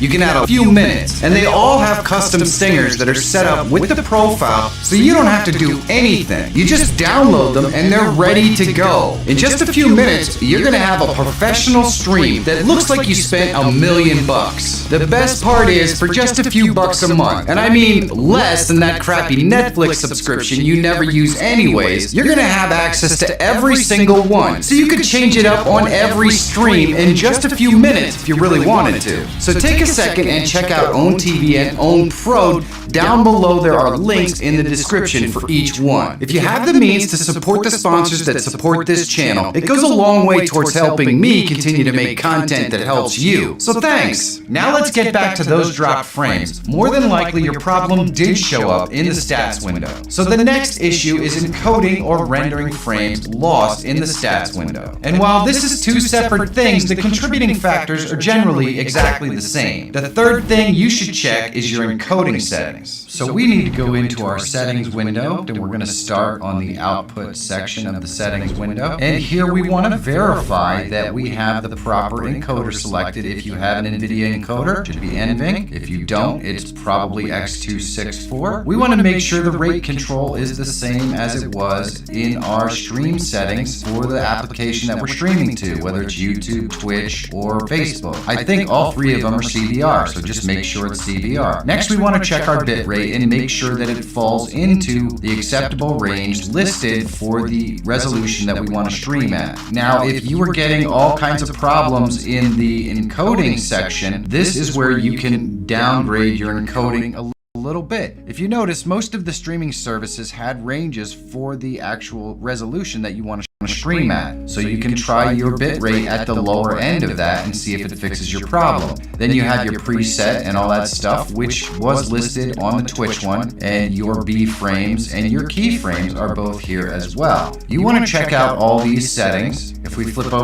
You can add a few minutes, and they all have custom stingers that are set up with the profile, so you don't have to do anything. You just download them and they're ready to go. In just a few minutes, you're gonna have a professional stream that looks like you spent $1 million. The best part is, for just a few bucks a month, and I mean less than that crappy Netflix subscription you never use anyways, you're gonna have access to every single one, so you could change it up on every stream in just a few minutes if you really wanted to. So take a second and check out Own TV and Own Pro. Down below there are links in the description for each one. If you have the means to support the sponsors that support this channel, it goes a long way towards helping me continue to make content that helps you. So thanks! Now let's get back to those dropped frames. More than likely your problem did show up in the stats window. So the next issue is encoding or rendering frames lost in the stats window. And while this is two separate things, the contributing factors are generally exactly the same. The third thing you should check is your encoding settings. So we need to go into our settings window, and we're going to start on the output section of the settings window. And here we want to verify that we have the proper encoder selected. If you have an NVIDIA encoder, it should be NVENC. If you don't, it's probably X264. We want to make sure the rate control is the same as it was in our stream settings for the application that we're streaming to, whether it's YouTube, Twitch, or Facebook. I think all three of them are CBR, so just make sure it's CBR. Next, we want to check our bit rate and make sure that it falls into the acceptable range listed for the resolution that we want to stream at. Now, if you are getting all kinds of problems in the encoding section, this is where you can downgrade your encoding a little bit. If you notice, most of the streaming services had ranges for the actual resolution that you want to stream at. So you can try your bitrate at the lower end of that and see if it fixes your problem. Then you have your preset and all that stuff, which was listed on the Twitch one, and your B frames and your keyframes are both here as well. You want to check out all these settings. If we flip over